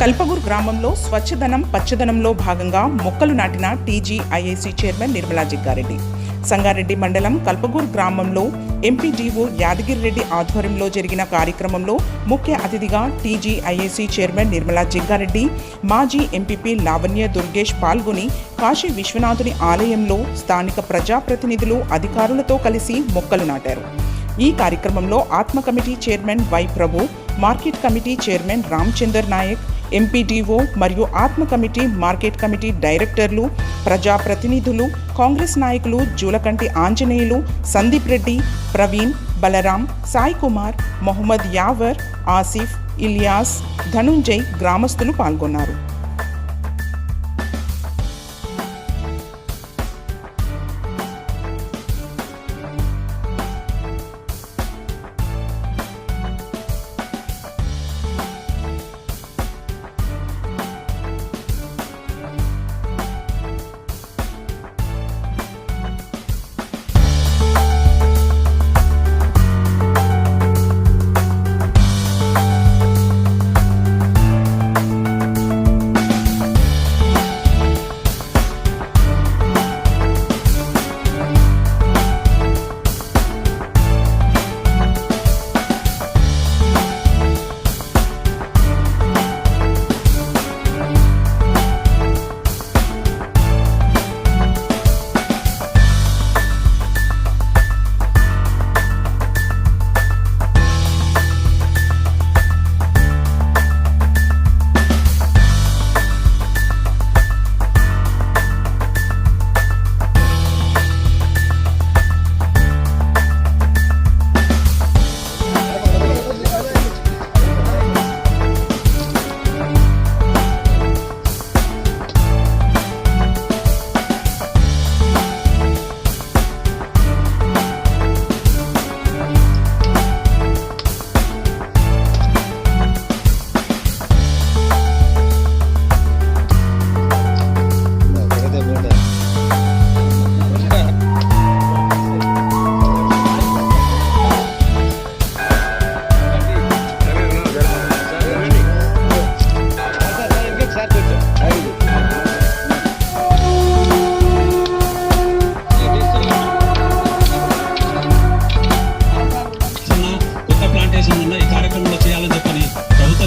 కల్పగూర్ గ్రామంలో స్వచ్ఛదనం పచ్చదనంలో భాగంగా మొక్కలు నాటిన టీజీఐఏసీ చైర్మన్ నిర్మలా జగ్గారెడ్డి. సంగారెడ్డి మండలం కల్పగూర్ గ్రామంలో ఎంపీడీఓ యాదగిరిరెడ్డి ఆధ్వర్యంలో జరిగిన కార్యక్రమంలో ముఖ్య అతిథిగా టీజీఐఏసీ చైర్మన్ నిర్మలా జగ్గారెడ్డి, మాజీ ఎంపీపీ లావణ్య దుర్గేష్ పాల్గొని కాశీ విశ్వనాథుని ఆలయంలో స్థానిక ప్రజాప్రతినిధులు, అధికారులతో కలిసి మొక్కలు నాటారు. ఈ కార్యక్రమంలో ATMA committee chairman Y Prabhu, market committee chairman Ramachandar Nayak, MPDO మరియు ఆత్మ కమిటీ, మార్కెట్ కమిటీ డైరెక్టర్లు, ప్రజాప్రతినిధులు, కాంగ్రెస్ నాయకులు జూలకంటి ఆంజనేయులు, సందీప్ రెడ్డి, ప్రవీణ్, బలరాం, సాయి కుమార్, మొహమ్మద్ యావర్, ఆసిఫ్, ఇలియాస్, ధనుంజయ్ గ్రామస్తులు పాల్గొన్నారు.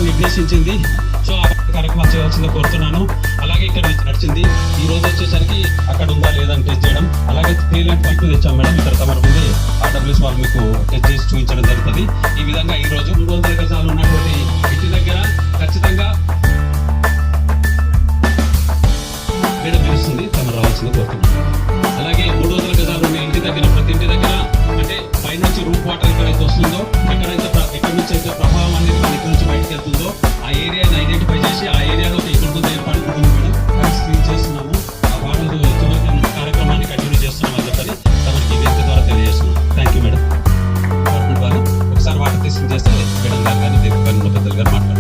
నిర్దేశించింది. సో ఆ కార్యక్రమాలు చేయాల్సిందిగా కోరుతున్నాను. అలాగే ఇక్కడ నడిచింది ఈ రోజు వచ్చేసరికి అక్కడ ఉందా లేదని టెస్ట్ చేయడం, అలాగే క్లియరెన్స్ పైపు తెచ్చాం మేడం. ఇక్కడ తమ ముందే ఆర్డబ్ల్యూఎస్ వాళ్ళు మీకు టెస్ట్ చేసి చూపించడం జరుగుతుంది. ఈ విధంగా ఈ రోజు 300 గజాలు ఉన్నటువంటి ఇంటి దగ్గర ఖచ్చితంగా మేడం తెలుస్తుంది, తమ రావాల్సిందిగా కోరుతున్నాను. అలాగే 300 గజాలు ఉన్న ఇంటి దగ్గర ప్రతి ఇంటి దగ్గర అంటే పైనుంచి రూఫ్ వాటర్ ఎక్కడైతే వస్తుందో, ఎక్కడి నుంచి అయితే ప్రభావం అనేది మన ఇక్కడ నుంచి బయటకు వెళ్తుందో ఆ ఏరియాని ఐడెంటిఫై చేసి ఆ ఏరియాలో ఒక ఇక్కడ ఏర్పాటు ఉంటుంది మేడం. స్క్రీన్ చేస్తున్నాము. ఆ వాటర్ కార్యక్రమాన్ని కంటిన్యూ చేస్తున్నాం అని చెప్పని తమకి వేదిక ద్వారా తెలియజేస్తున్నాం. Thank you madam. డిపార్ట్మెంట్ వాళ్ళు ఒకసారి వాటర్ తీసుకుని చేస్తే మేడం గారు కానీ దేవి గారు పెద్దలు గారు మాట్లాడారు.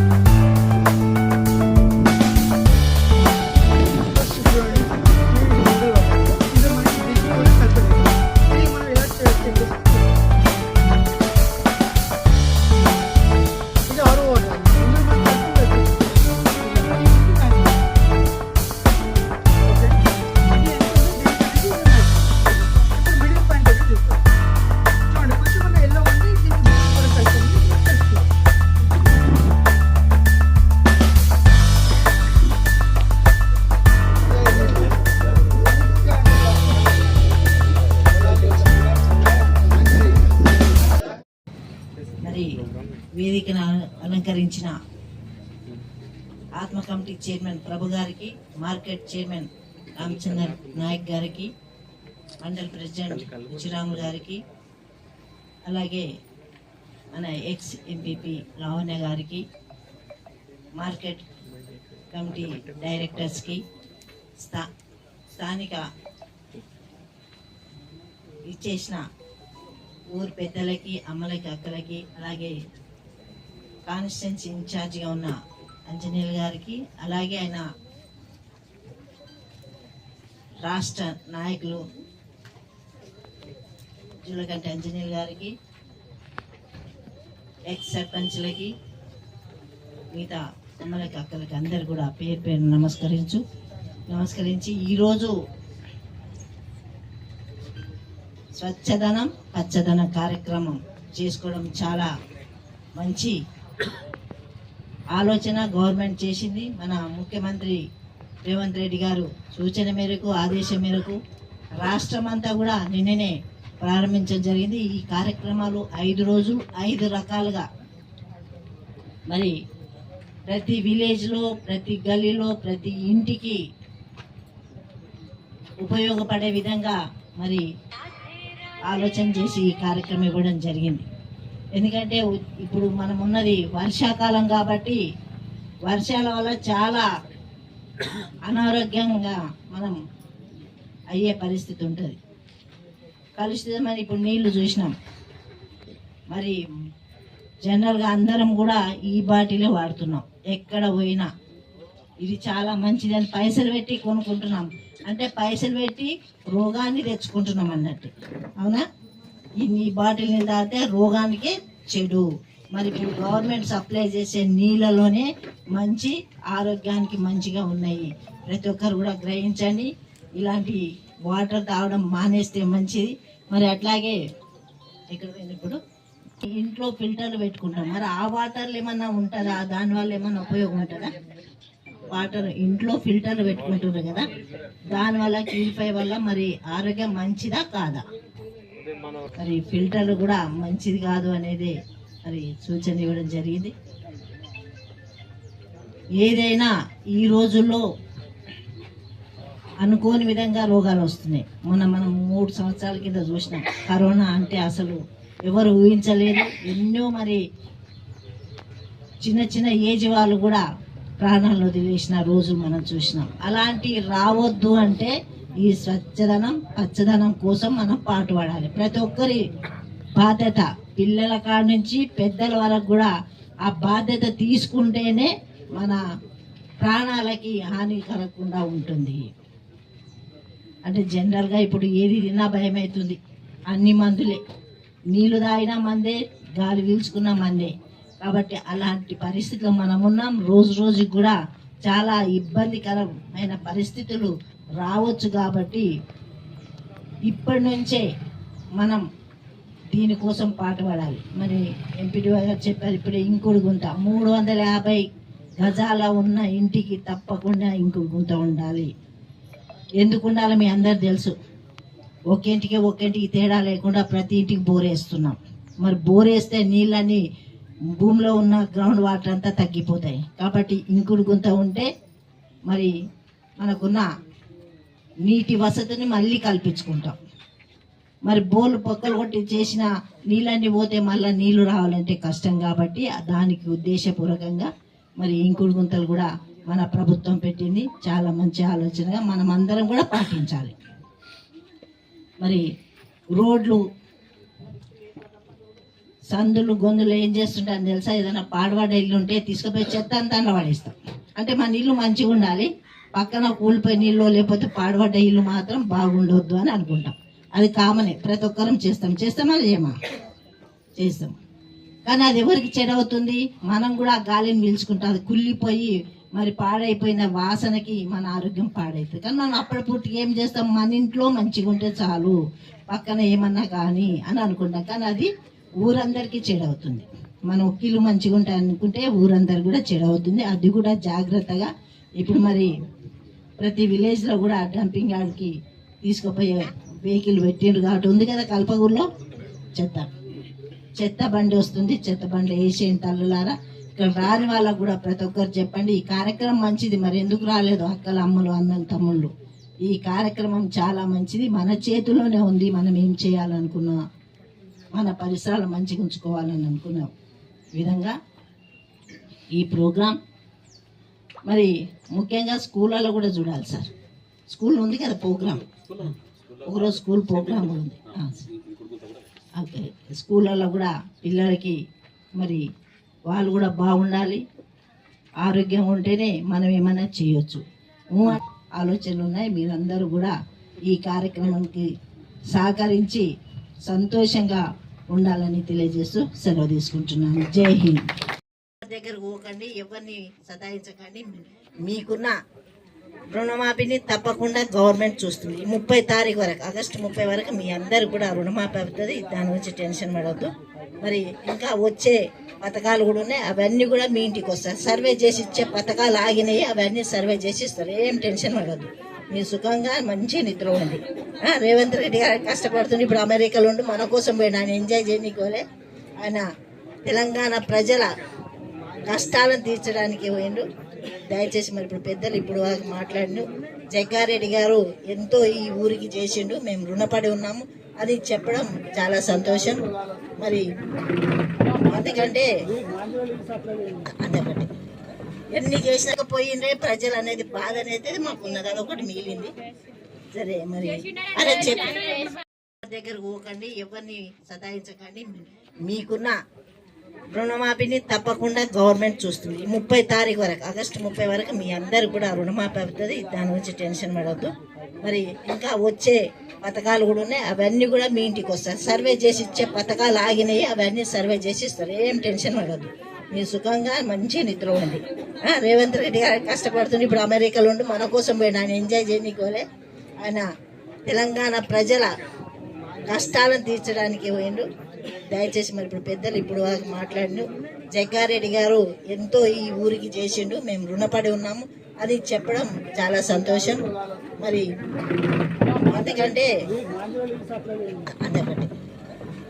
వేదికను అలంకరించిన ఆత్మ కమిటీ చైర్మన్ ప్రభు గారికి, మార్కెట్ చైర్మన్ రామచందర్ నాయక్ గారికి, మండల్ ప్రెసిడెంట్ ఉచిరాములు గారికి, అలాగే మన ఎక్స్ ఎంపీపీ లావణ్య గారికి, మార్కెట్ కమిటీ డైరెక్టర్స్కి, స్థానిక ఇచ్చేసిన ఊరు పెద్దలకి, అమ్మలకి, అక్కలకి, అలాగే కాన్స్టిట్యున్సీ ఇన్ఛార్జిగా ఉన్న అంజనేయులు గారికి, అలాగే ఆయన రాష్ట్ర నాయకులు జూలకంటి అంజనేయులు గారికి, ఎక్స్ సర్పంచ్లకి, మిగతా అమ్మలకి అక్కలకి అందరు కూడా పేరు పేరు నమస్కరించి ఈరోజు స్వచ్ఛదనం పచ్చదనం కార్యక్రమం చేసుకోవడం చాలా మంచి ఆలోచన గవర్నమెంట్ చేసింది. మన ముఖ్యమంత్రి రేవంత్ రెడ్డి గారు సూచన మేరకు ఆదేశం మేరకు రాష్ట్రం అంతా కూడా నిన్ననే ప్రారంభించడం జరిగింది. ఈ కార్యక్రమాలు 5 రోజులు 5 రకాలుగా మరి ప్రతి విలేజ్లో ప్రతి గల్లీలో ప్రతి ఇంటికి ఉపయోగపడే విధంగా మరి ఆలోచన చేసి ఈ కార్యక్రమం ఇవ్వడం జరిగింది. ఎందుకంటే ఇప్పుడు మనం ఉన్నది వర్షాకాలం కాబట్టి వర్షాల వల్ల చాలా అనారోగ్యంగా మనం అయ్యే పరిస్థితి ఉంటుంది. కలుషితమైన ఇప్పుడు నీళ్లు చూసినాం. మరి జనరల్గా అందరం కూడా ఈ బాటిలే వాడుతున్నాం ఎక్కడ పోయినా. ఇది చాలా మంచిదని పైసలు పెట్టి కొనుక్కుంటున్నాం. అంటే పైసలు పెట్టి రోగాన్ని తెచ్చుకుంటున్నాం అన్నట్టు. అవునా? ఈ బాటిల్ నీళ్ళు తాగితే రోగానికి చెడు. మరి ఇప్పుడు గవర్నమెంట్ సప్లై చేసే నీళ్ళలోనే మంచి ఆరోగ్యానికి మంచిగా ఉన్నాయి. ప్రతి ఒక్కరు కూడా గ్రహించండి. ఇలాంటి వాటర్ తాగడం మానేస్తే మంచిది. మరి అట్లాగే ఇక్కడ ఇప్పుడు ఇంట్లో ఫిల్టర్లు పెట్టుకుంటాం. మరి ఆ వాటర్లు ఏమన్నా ఉంటుందా? దానివల్ల ఏమన్నా ఉపయోగం ఉంటుందా? వాటర్ ఇంట్లో ఫిల్టర్లు పెట్టుకుంటున్నారు కదా, దానివల్ల ప్యూరిఫై వల్ల మరి ఆరోగ్యం మంచిదా కాదా? మరి ఫిల్టర్లు కూడా మంచిది కాదు అనేది మరి సూచన ఇవ్వడం జరిగింది. ఏదైనా ఈ రోజుల్లో అనుకోని విధంగా రోగాలు వస్తున్నాయి. మనం 3 సంవత్సరాల కింద చూసినాం కరోనా అంటే అసలు ఎవరు ఊహించలేదు. ఎన్నో మరి చిన్న ఏజ్ వాళ్ళు కూడా ప్రాణాలను వదిలేసిన రోజు మనం చూసినాం. అలాంటి రావద్దు అంటే ఈ స్వచ్ఛదనం పచ్చదనం కోసం మనం పాటుపడాలి. ప్రతి ఒక్కరి బాధ్యత, పిల్లల కాడ నుంచి పెద్దల వరకు కూడా ఆ బాధ్యత తీసుకుంటేనే మన ప్రాణాలకి హాని కలగకుండా ఉంటుంది. అంటే జనరల్గా ఇప్పుడు ఏది తిన్నా భయం అవుతుంది. అన్ని మందులే, నీళ్లు తాగినా మందే, గాలి పీల్చుకున్నా మందే. కాబట్టి అలాంటి పరిస్థితిలో మనం ఉన్నాం. రోజుకి కూడా చాలా ఇబ్బందికరమైన పరిస్థితులు రావచ్చు. కాబట్టి ఇప్పటి నుంచే మనం దీనికోసం పాటుపడాలి. మరి ఎంపీడీ గారు చెప్పారు ఇప్పుడే ఇంకుడు గుంత 350 గజాల ఉన్న ఇంటికి తప్పకుండా ఇంకుడు గుంత ఉండాలి. ఎందుకు ఉండాలో మీ అందరు తెలుసు. ఒక్కింటికి తేడా లేకుండా ప్రతి ఇంటికి బోరేస్తున్నాం. మరి బోరేస్తే నీళ్ళని భూమిలో ఉన్న గ్రౌండ్ వాటర్ అంతా తగ్గిపోతాయి. కాబట్టి ఇంకుడు గుంత ఉంటే మరి మనకున్న నీటి వసతిని మళ్ళీ కల్పించుకుంటాం. మరి బోర్లు పొక్కలు కొట్టి చేసిన నీళ్ళన్నీ పోతే మళ్ళీ నీళ్లు రావాలంటే కష్టం. కాబట్టి దానికి ఉద్దేశపూర్వకంగా మరి ఇంకుడు గుంతలు కూడా మన ప్రభుత్వం పెట్టింది. చాలా మంచి ఆలోచనగా మనం అందరం కూడా పాటించాలి. మరి రోడ్లు సందులు గొంతులు ఏం చేస్తుంటారని తెలుసా? ఏదైనా పాడవాడ ఇల్లు ఉంటే తీసుకుపోయి చెత్త అంతా పడేస్తాం. అంటే మన ఇల్లు మంచిగా ఉండాలి, పక్కన కూలిపోయి నీళ్ళు లేకపోతే పాడబడ్డ ఇల్లు మాత్రం బాగుండొద్దు అని అనుకుంటాం. అది కామనే, ప్రతి ఒక్కరం చేస్తామా చేయమా? చేస్తాం. కానీ అది ఎవరికి చెడవుతుంది? మనం కూడా ఆ గాలిని పీల్చుకుంటాం. అది కుళ్ళిపోయి మరి పాడైపోయిన వాసనకి మన ఆరోగ్యం పాడవుతుంది. కానీ మనం అప్పటి పూర్తిగా ఏం చేస్తాం? మన ఇంట్లో మంచిగా ఉంటే చాలు, పక్కన ఏమన్నా కానీ అని అనుకుంటాం. కానీ అది ఊరందరికీ చెడవుతుంది. మనం ఒక్కిళ్ళు మంచిగా ఉంటాయి అనుకుంటే ఊరందరికి కూడా చెడవుతుంది. అది కూడా జాగ్రత్తగా ఇప్పుడు మరి ప్రతి విలేజ్లో కూడా డంపింగ్ యార్డ్కి తీసుకుపోయే వెహికల్ పెట్టిండ్రు. కాబట్టి ఉంది కదా కల్పగూరులో చెత్త బండి వస్తుంది. చెత్త బండి వేసేయండి తల్లులారా. ఇక్కడ రాని వాళ్ళకు కూడా ప్రతి ఒక్కరు చెప్పండి. ఈ కార్యక్రమం మంచిది. మరి ఎందుకు రాలేదు అక్కలు, అమ్మలు, అన్నలు, తమ్ముళ్ళు? ఈ కార్యక్రమం చాలా మంచిది. మన చేతిలోనే ఉంది. మనం ఏం చేయాలనుకున్నా, మన పరిసరాలు మంచిగా ఉంచుకోవాలని అనుకున్న విధంగా ఈ ప్రోగ్రాం మరి ముఖ్యంగా స్కూళ్ళలో కూడా చూడాలి సార్. స్కూల్ ఉంది కదా ప్రోగ్రాం, ఒకరోజు స్కూల్ ప్రోగ్రాం ఉంది. ఓకే, స్కూళ్ళలో కూడా పిల్లలకి మరి వాళ్ళు కూడా బాగుండాలి. ఆరోగ్యం ఉంటేనే మనం ఏమైనా చేయొచ్చు. ఆలోచనలు ఉన్నాయి. మీరందరూ కూడా ఈ కార్యక్రమానికి సహకరించి సంతోషంగా ఉండాలని తెలియజేస్తూ సెలవు తీసుకుంటున్నాను. జై హింద్. దగ్గర పోకండి, ఎవరిని సతాయించకండి. మీకున్న రుణమాఫీని తప్పకుండా గవర్నమెంట్ చూస్తుంది. 30 తారీఖు వరకు, ఆగస్టు 30 వరకు మీ అందరు కూడా రుణమాఫీ అవుతుంది. దాని గురించి టెన్షన్ పడవద్దు. మరి ఇంకా వచ్చే పథకాలు కూడా ఉన్నాయి, అవన్నీ కూడా మీ ఇంటికి వస్తాయి. సర్వే చేసి ఇచ్చే పథకాలు ఆగినాయి, అవన్నీ సర్వే చేసి ఇస్తారు. ఏం టెన్షన్ పడవద్దు. మీరు సుఖంగా మంచి నిద్ర ఉంది. రేవంత్ రెడ్డి గారు కష్టపడుతుంది. ఇప్పుడు అమెరికాలో ఉండి మన కోసం పోయిన ఆయన ఎంజాయ్ చేయనీకోలే. ఆయన తెలంగాణ ప్రజల కష్టాలను తీర్చడానికి పోయిండు. దయచేసి మరి ఇప్పుడు పెద్దలు ఇప్పుడు మాట్లాడిండు. జగ్గారెడ్డి గారు ఎంతో ఈ ఊరికి చేసిండు, మేము రుణపడి ఉన్నాము అది చెప్పడం చాలా సంతోషం. మరి ఎందుకంటే అదొకటి ఎన్ని చేసినాక పోయిండే ప్రజలు అనేది బాధ అనేది మాకు ఉన్నది, అదొకటి మిగిలింది. సరే మరి అదే చెప్పి దగ్గర పోకండి, ఎవరిని సతాయించకండి. మీకున్న రుణమాఫీని తప్పకుండా గవర్నమెంట్ చూస్తుంది. 30 తారీఖు వరకు, ఆగస్టు 30 వరకు మీ అందరు కూడా రుణమాఫీ అవుతుంది. దాని గురించి టెన్షన్ పడవద్దు. మరి ఇంకా వచ్చే పథకాలు కూడా ఉన్నాయి, అవన్నీ కూడా మీ ఇంటికి వస్తాయి. సర్వే చేసి ఇచ్చే పథకాలు ఆగినాయి, అవన్నీ సర్వే చేసి ఇస్తారు. ఏం టెన్షన్ పడవద్దు. మీరు సుఖంగా మంచి నిద్ర ఉంది. రేవంత్ రెడ్డి గారు కష్టపడుతుంది. ఇప్పుడు అమెరికాలో ఉండి మన కోసం పోయిన ఆయన ఎంజాయ్ చేయనీకోలే. ఆయన తెలంగాణ ప్రజల కష్టాలను తీర్చడానికి పోయిండు. దయచేసి మరి ఇప్పుడు పెద్దలు ఇప్పుడు మాట్లాడిండు. జగ్గారెడ్డి గారు ఎంతో ఈ ఊరికి చేసిండు, మేము రుణపడి ఉన్నాము అది చెప్పడం చాలా సంతోషం. మరి ఎందుకంటే అదొకటి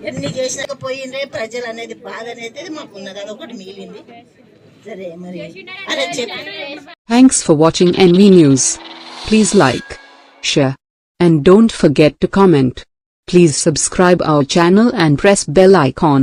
ఎన్ని చేసినాక పోయిండే ప్రజలు అనేది బాధ అనేది మాకు ఉన్నది, అదొకటి మిగిలింది. సరే మరి అదే చెప్పి Thanks for watching NV News. Please like, share, and don't forget to comment. Please subscribe our channel and press bell icon.